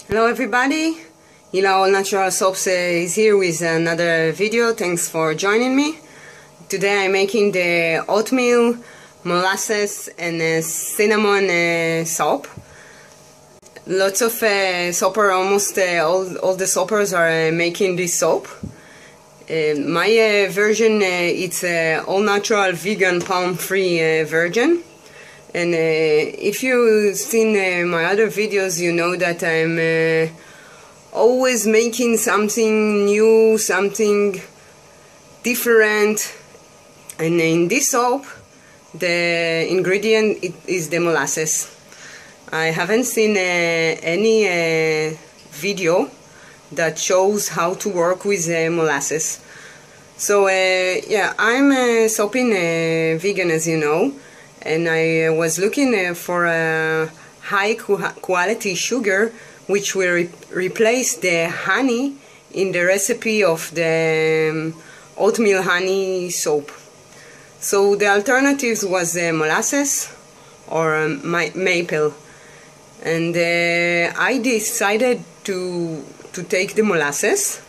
Hello everybody, Hila All Natural Soaps is here with another video. Thanks for joining me. Today I'm making the oatmeal, molasses and cinnamon soap. Lots of soapers, almost all the soapers are making this soap. My version, it's all natural, vegan, palm-free version. And if you've seen my other videos, you know that I'm always making something new, something different. And in this soap, the ingredient is the molasses. I haven't seen any video that shows how to work with molasses. So yeah, I'm soaping vegan, as you know. And I was looking for a high quality sugar which will replace the honey in the recipe of the oatmeal honey soap. So the alternatives was molasses or maple, and I decided to take the molasses.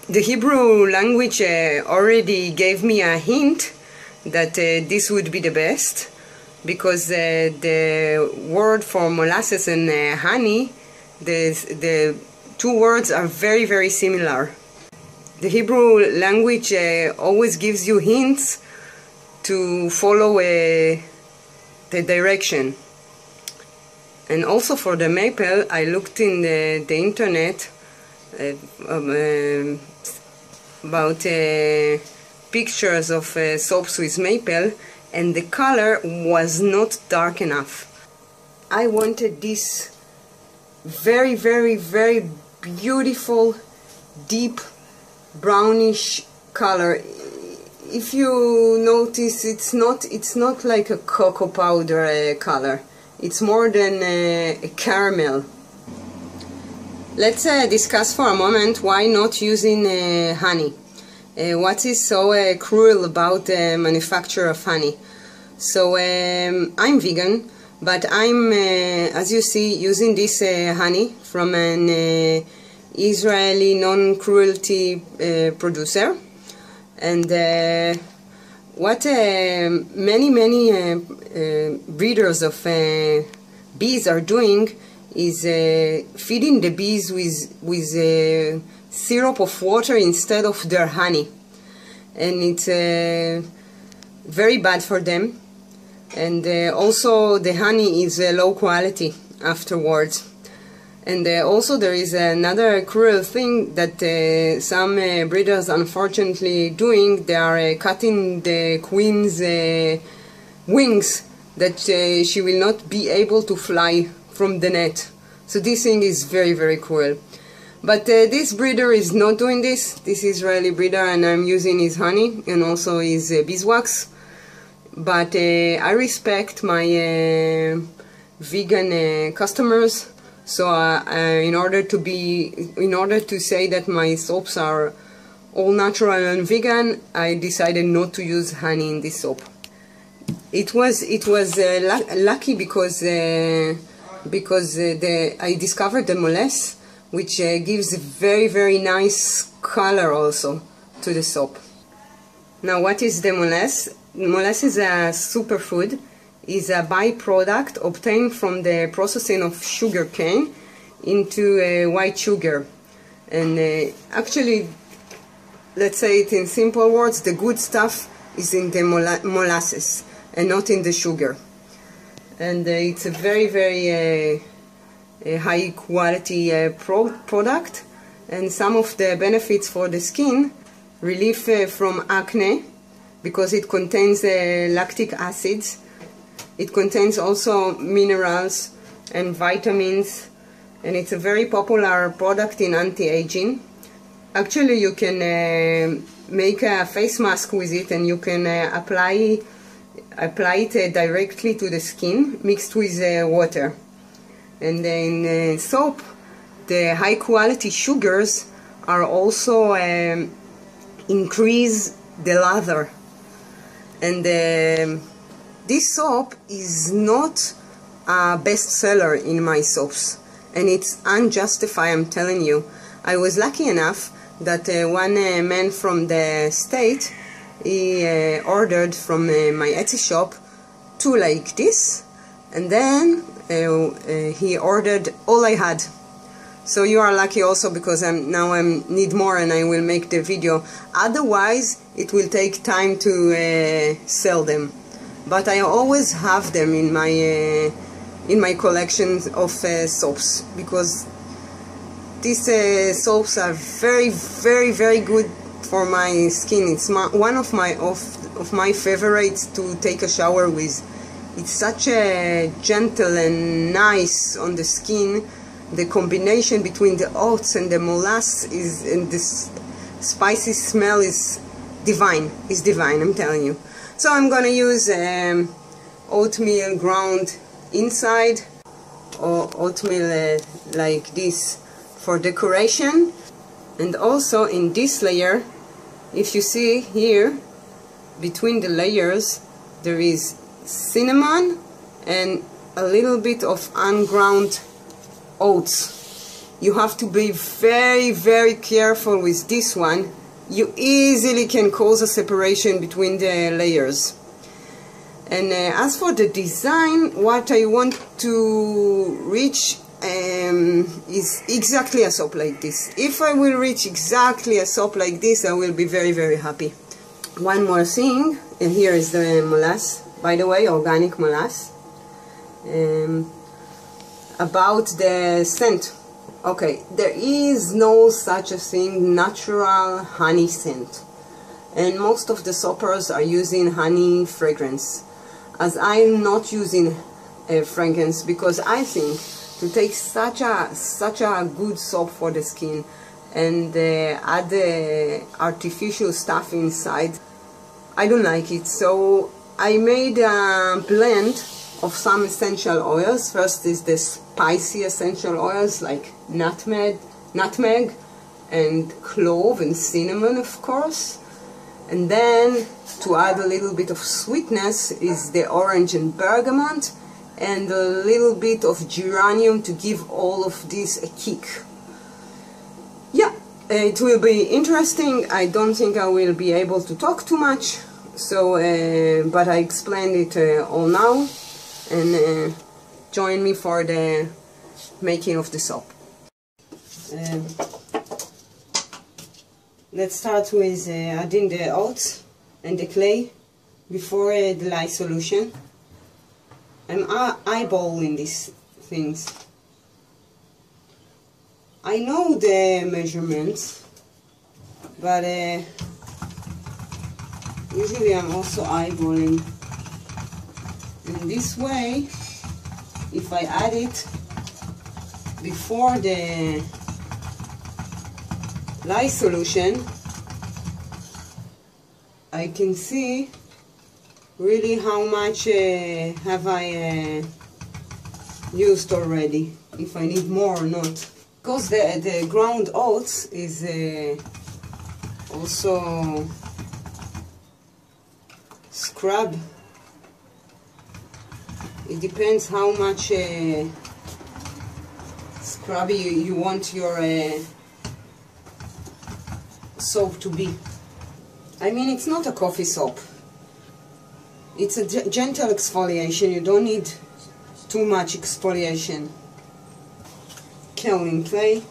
The Hebrew language already gave me a hint that this would be the best, because the word for molasses and honey, the two words are very, very similar. The Hebrew language always gives you hints to follow the direction. And also for the maple, I looked in the internet about pictures of soaps with maple, and the color was not dark enough. I wanted this very, very, very beautiful, deep brownish color. If you notice, it's not like a cocoa powder color. It's more than a caramel. Let's discuss for a moment why not using honey. What is so cruel about the manufacture of honey? So I'm vegan, but I'm, as you see, using this honey from an Israeli non-cruelty producer. And what many breeders of bees are doing is feeding the bees with syrup of water instead of their honey, and it's very bad for them. And also the honey is low quality afterwards. And also there is another cruel thing that some breeders unfortunately doing. They are cutting the queen's wings, that she will not be able to fly from the net. So this thing is very, very cruel. But this breeder is not doing this Israeli breeder, and I'm using his honey and also his beeswax. But I respect my vegan customers, so in order to say that my soaps are all natural and vegan, I decided not to use honey in this soap. It was lucky because I discovered the molasses, which gives a very, very nice color also to the soap. Now, what is the molasses? Molasses is a superfood. Is a byproduct obtained from the processing of sugar cane into white sugar. And actually, let's say it in simple words, the good stuff is in the molasses and not in the sugar. And it's a very, very high quality product, and some of the benefits for the skin: relief from acne, because it contains lactic acids. It contains also minerals and vitamins, and it's a very popular product in anti-aging. Actually, you can make a face mask with it, and you can apply it directly to the skin mixed with water. And in soap, the high quality sugars are also increase the lather. And this soap is not a bestseller in my soaps. and it's unjustified, I'm telling you. I was lucky enough that one man from the state, he ordered from my Etsy shop 2 like this, and then he ordered all I had. So you are lucky also, because now I need more and I will make the video. Otherwise it will take time to sell them. But I always have them in my collection of soaps, because these soaps are very, very, very good for my skin. It's one of my favorites to take a shower with. It's such a gentle and nice on the skin. The combination between the oats and the molasses and this spicy smell is divine. It's divine, I'm telling you. So I'm gonna use oatmeal ground inside, or oatmeal like this for decoration. And also in this layer, if you see here, between the layers there is cinnamon and a little bit of unground oats. You have to be very, very careful with this one. You easily can cause a separation between the layers. And as for the design, what I want to reach is exactly a soap like this. If I will reach exactly a soap like this, I will be very, very happy. One more thing, and here is the molasses, by the way, organic molasses. About the scent. Okay, there is no such a thing, natural honey scent. And most of the soapers are using honey fragrance. As I'm not using fragrance, because I think to take such a good soap for the skin and add the artificial stuff inside, I don't like it. So I made a blend of some essential oils. First is the spicy essential oils like nutmeg and clove and cinnamon, of course. And then to add a little bit of sweetness is the orange and bergamot, and a little bit of geranium to give all of this a kick. Yeah, it will be interesting. I don't think I will be able to talk too much, so but I explained it all now. And join me for the making of the soap. Let's start with adding the oats and the clay before the lye solution. I'm eyeballing these things. I know the measurements, but usually I'm also eyeballing. In this way, if I add it before the lye solution, I can see really how much have I used already, if I need more or not. Because the ground oats is also scrub. It depends how much scrubby you want your soap to be. I mean, it's not a coffee soap. It's a gentle exfoliation. You don't need too much exfoliation. Kaolin clay.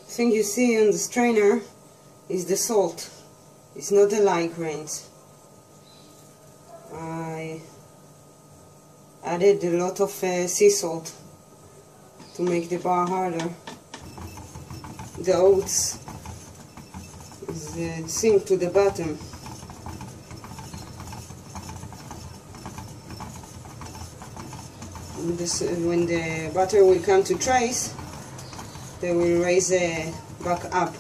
Thing you see on the strainer is the salt. It's not the lye grains. I added a lot of sea salt to make the bar harder. The oats sink to the bottom. When the butter will come to trace, they will raise back up.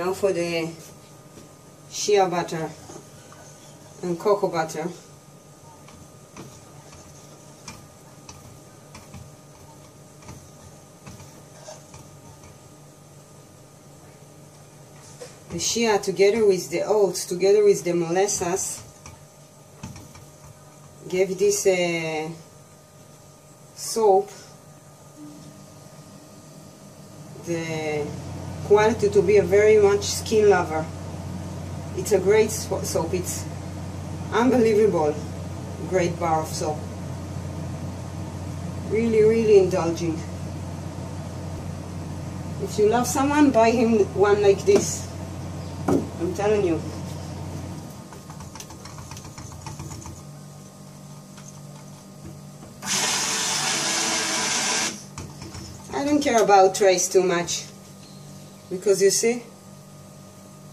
Now for the shea butter and cocoa butter. The shea together with the oats, together with the molasses, gave this soap the quality to be a very much skin lover. It's a great soap. It's unbelievable great bar of soap. Really, really indulging. If you love someone, buy him one like this. I'm telling you. I don't care about trays too much, because you see,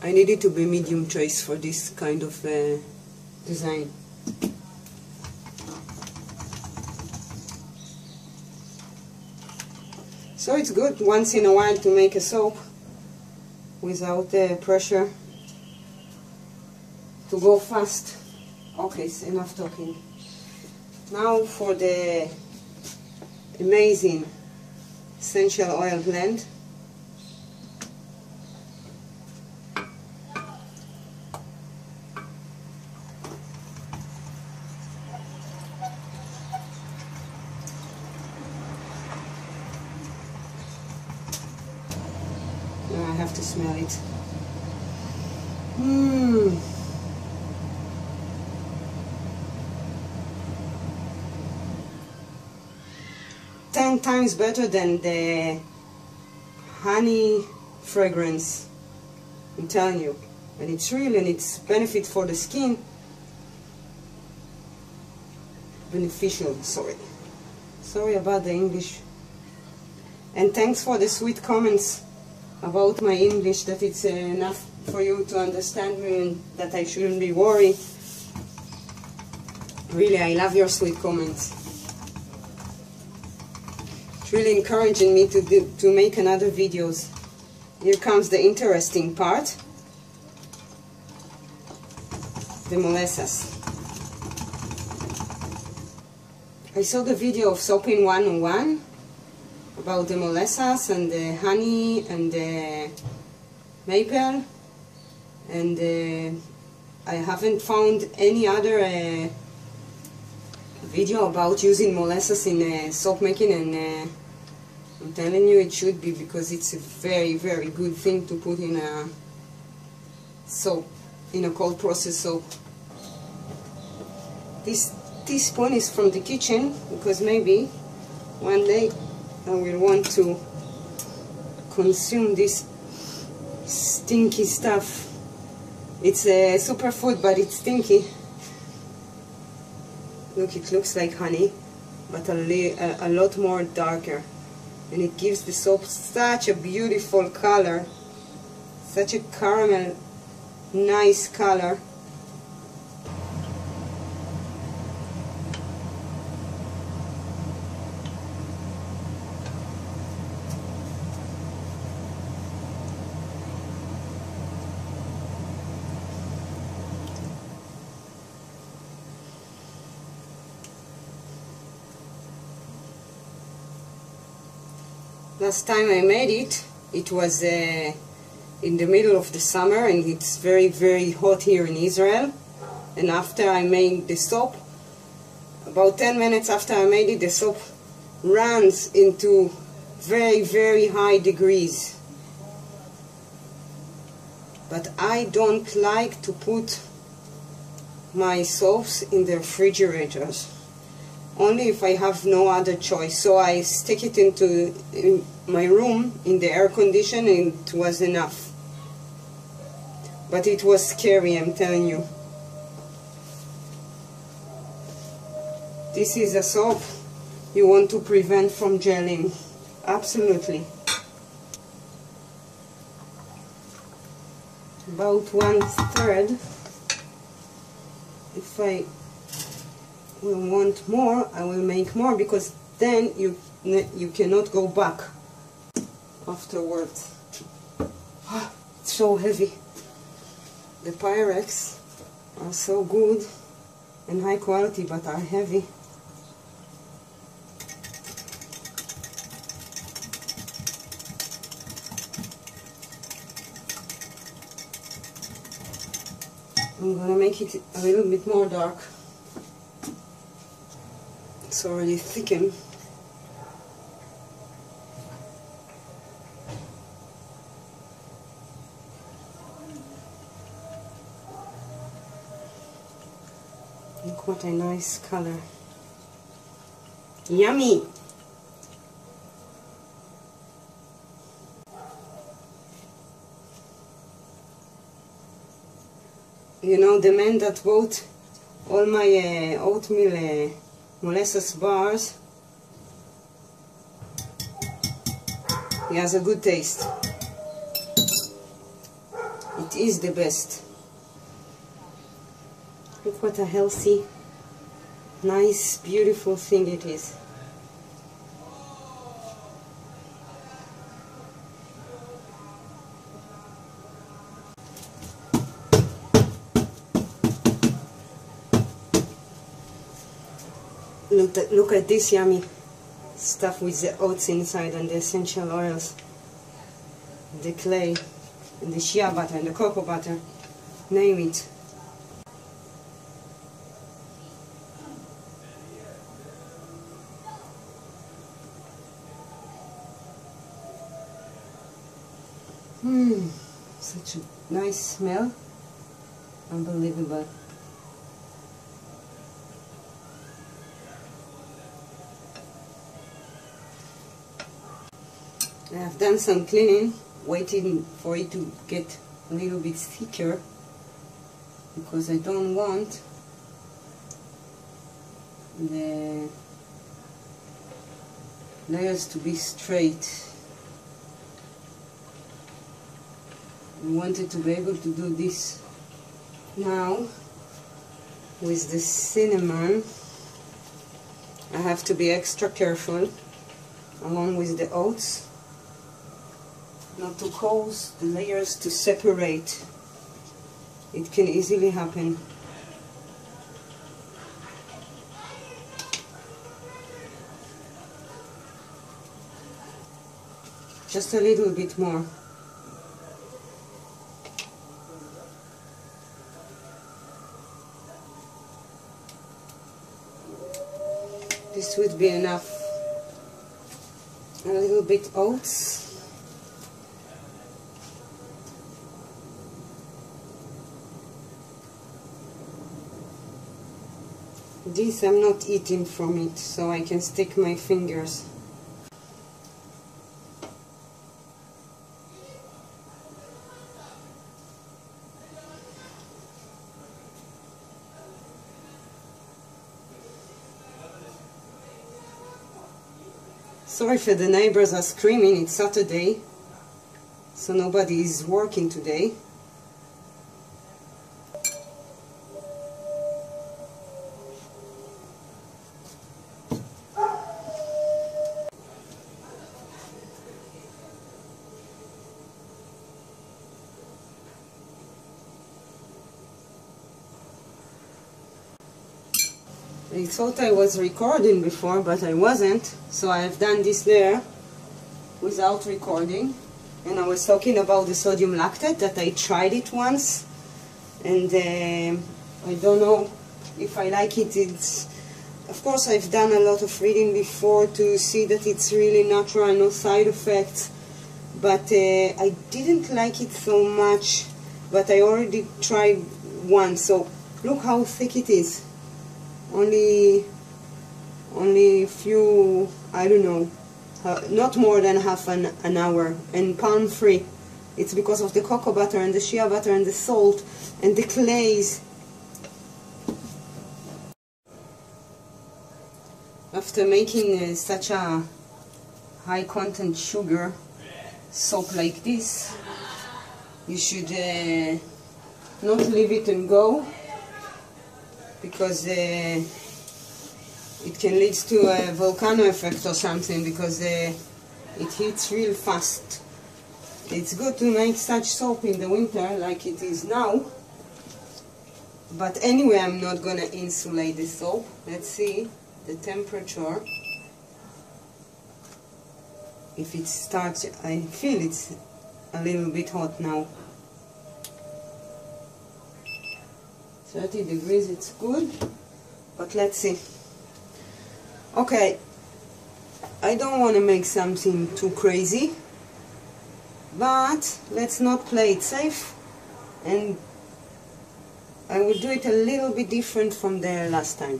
I need it to be medium trays for this kind of design. So it's good once in a while to make a soap without pressure, to go fast. Okay, it's enough talking. Now for the amazing essential oil blend. Now I have to smell it. 10 times better than the honey fragrance, I'm telling you. And it's real, and it's benefit for the skin. Beneficial, sorry about the English. And thanks for the sweet comments about my English, that it's enough for you to understand me and that I shouldn't be worried. Really, I love your sweet comments. It's really encouraging me to make another videos. Here comes the interesting part. The molasses. I saw the video of Soaping 101 about the molasses and the honey and the maple, and I haven't found any other video about using molasses in soap making, and I'm telling you it should be, because it's a very, very good thing to put in a soap, in a cold process soap. This teaspoon is from the kitchen, because maybe one day I will want to consume this stinky stuff. It's a superfood, but it's stinky. Look, it looks like honey, but a lot more darker, and it gives the soap such a beautiful color, such a caramel, nice color. Last time I made it, it was in the middle of the summer, and it's very, very hot here in Israel. And after I made the soap, about 10 minutes after I made it, the soap runs into very, very high degrees. But I don't like to put my soaps in the refrigerators, only if I have no other choice. So I stick it in my room in the air condition, and it was enough. But it was scary, I'm telling you. This is a soap you want to prevent from gelling. Absolutely. About 1/3. If I will want more, I will make more, because then you cannot go back afterwards. It's so heavy. The Pyrex are so good and high quality, but are heavy. I'm gonna make it a little bit more dark. It's already thickened. Look what a nice color. Yummy! You know, the man that bought all my oatmeal molasses bars, he has a good taste. It is the best. Look what a healthy, nice, beautiful thing it is. Look at this yummy stuff with the oats inside and the essential oils, the clay, and the shea butter and the cocoa butter, name it. Such a nice smell, unbelievable. I have done some cleaning, waiting for it to get a little bit thicker, because I don't want the layers to be straight. I wanted to be able to do this. Now, with the cinnamon, I have to be extra careful, along with the oats, not to cause the layers to separate. It can easily happen. Just a little bit more. This would be enough. A little bit oats. This I'm not eating from it, so I can stick my fingers. Sorry for the neighbors are screaming, it's Saturday, so nobody is working today. I thought I was recording before, but I wasn't, so I have done this layer without recording. And I was talking about the sodium lactate, that I tried it once, and I don't know if I like it. Of course, I've done a lot of reading before to see that it's really natural, no side effects, but I didn't like it so much, but I already tried once, so look how thick it is. Only few, I don't know, not more than half an hour, and palm free. It's because of the cocoa butter and the shea butter and the salt and the clays. After making such a high content sugar soap like this, you should not leave it and go, because it can lead to a volcano effect or something, because it heats real fast. It's good to make such soap in the winter like it is now. But anyway, I'm not gonna insulate the soap. Let's see the temperature. If it starts, I feel it's a little bit hot now. 30 degrees, it's good. But let's see. Okay, I don't want to make something too crazy, but let's not play it safe, and I will do it a little bit different from the last time.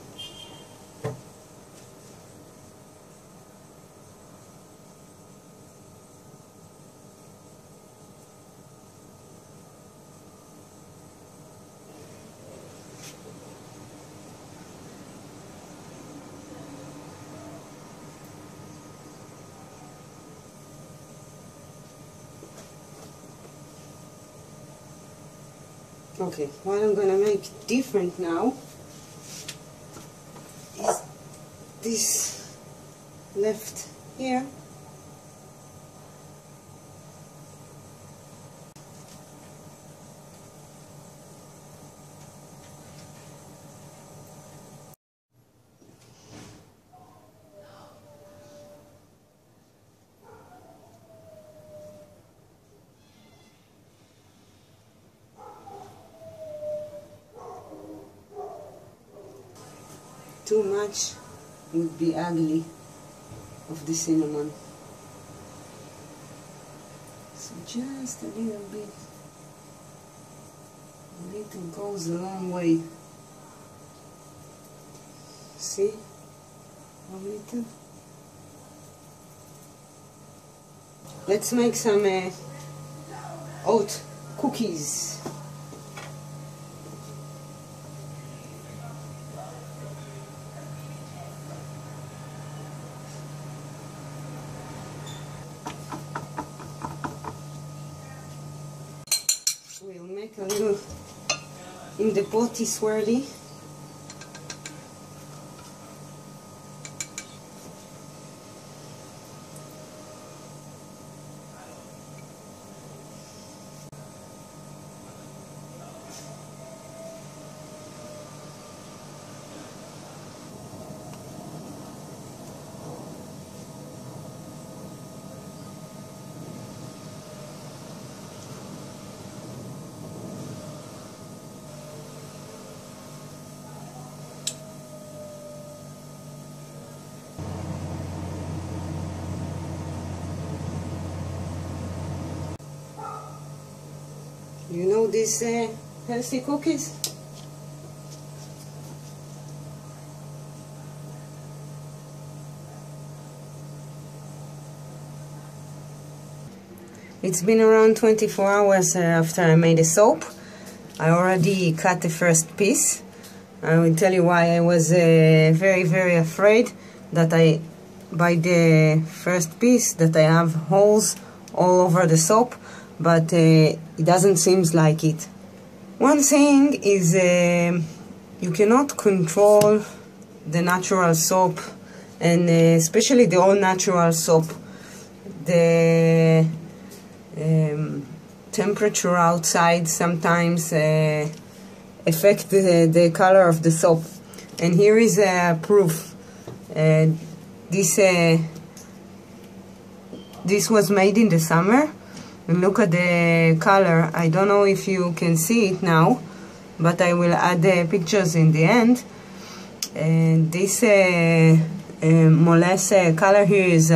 Okay, what I'm gonna make different now is this left here. Too much would be ugly of the cinnamon. So just a little bit. A little goes a long way. See? A little. Let's make some oat cookies. We'll make a little in the potty swirly. You know these healthy cookies? It's been around 24 hours after I made the soap. I already cut the first piece. I will tell you why. I was very afraid that by the first piece that I have holes all over the soap, but it doesn't seem like it. One thing is you cannot control the natural soap, and especially the all-natural soap. The temperature outside sometimes affect the color of the soap. And here is proof. This was made in the summer. And look at the color. I don't know if you can see it now, but I will add the pictures in the end. And this molasses color here is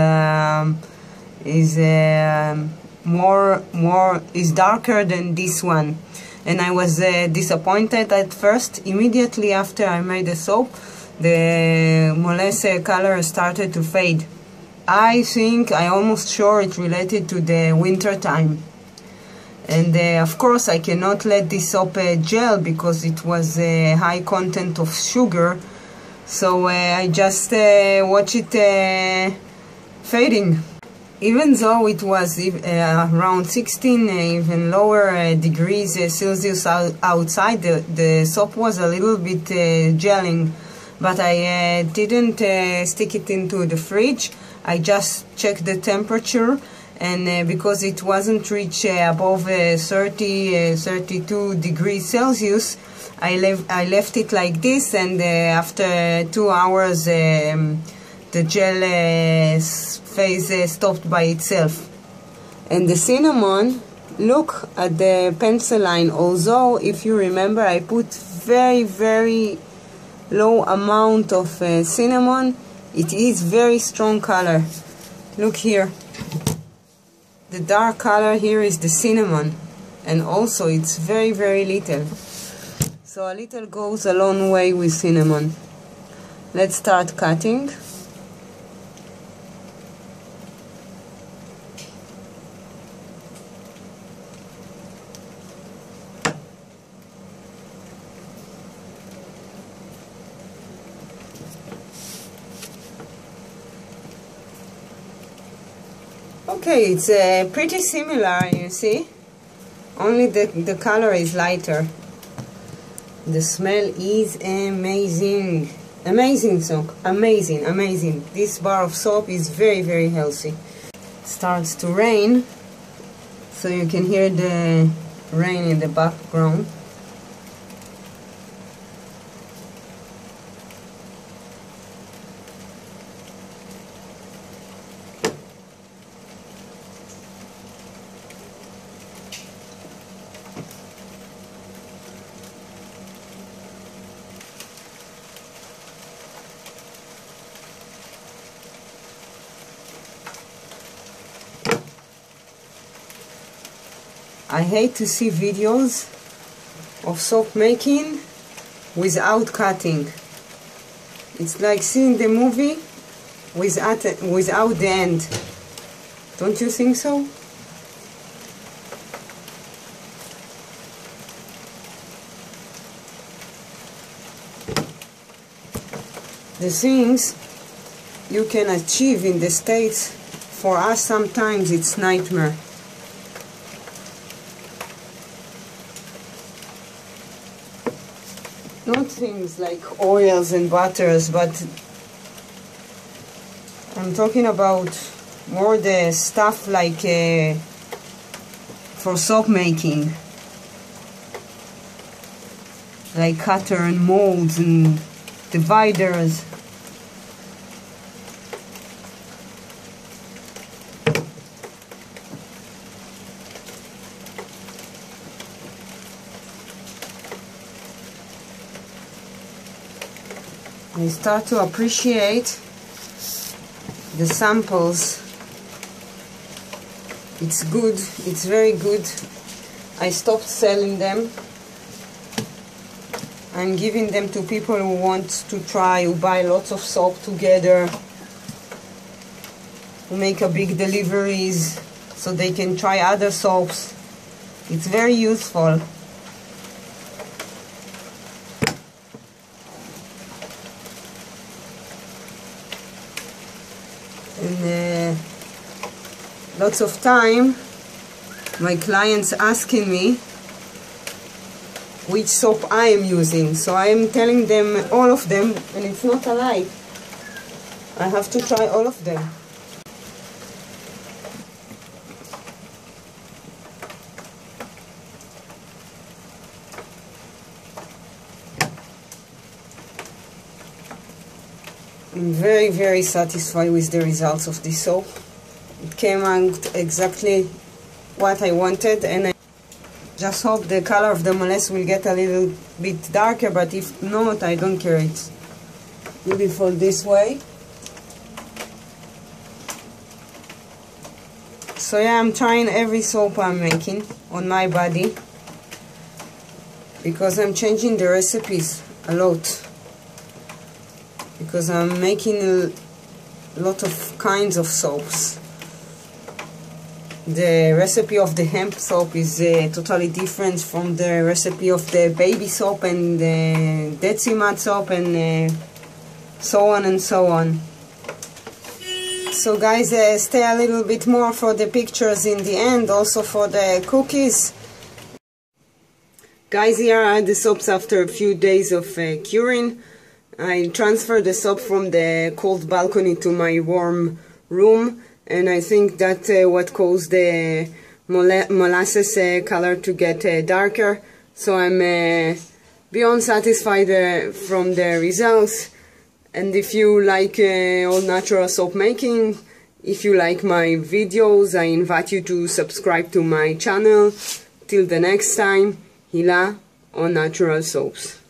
darker than this one. And I was disappointed at first. Immediately after I made the soap, the molasses color started to fade. I think, I'm almost sure it related to the winter time. And of course I cannot let this soap gel because it was a high content of sugar. So I just watch it fading. Even though it was around 16, even lower degrees Celsius outside, the soap was a little bit gelling. But I didn't stick it into the fridge. I just checked the temperature, and because it wasn't reached above 32 degrees Celsius, I left it like this, and after 2 hours the gel phase stopped by itself. And the cinnamon, look at the pencil line. Although, if you remember, I put very low amount of cinnamon, it is very strong color. Look here, the dark color here is the cinnamon, and also it's very little. So a little goes a long way with cinnamon. Let's start cutting. Okay, it's pretty similar, you see, only the color is lighter. The smell is amazing. Amazing soap, amazing. This bar of soap is very healthy. It starts to rain, so you can hear the rain in the background. I hate to see videos of soap making without cutting. It's like seeing the movie without the end. Don't you think so? The things you can achieve in the States, for us sometimes it's nightmare. Not things like oils and butters, but I'm talking about more the stuff like for soap making, like cutter and molds and dividers. I start to appreciate the samples. It's good, it's very good. I stopped selling them. I'm giving them to people who want to try, who buy lots of soap together, who make a big deliveries so they can try other soaps. It's very useful. And lots of time my clients asking me which soap I am using, so I am telling them all of them, and it's not a lie. I have to try all of them. I'm very satisfied with the results of this soap. It came out exactly what I wanted, and I just hope the color of the molasses will get a little bit darker, but if not, I don't care. It's beautiful this way. So yeah, I'm trying every soap I'm making on my body, because I'm changing the recipes a lot. Because I'm making a lot of kinds of soaps. The recipe of the hemp soap is totally different from the recipe of the baby soap and the Dead Sea Mud soap, and so on and so on. So guys, stay a little bit more for the pictures in the end, also for the cookies. Guys, here are the soaps after a few days of curing. I transferred the soap from the cold balcony to my warm room, and I think that's what caused the molasses color to get darker. So I'm beyond satisfied from the results. And if you like all natural soap making, if you like my videos, I invite you to subscribe to my channel. Till the next time, Hila on natural soaps.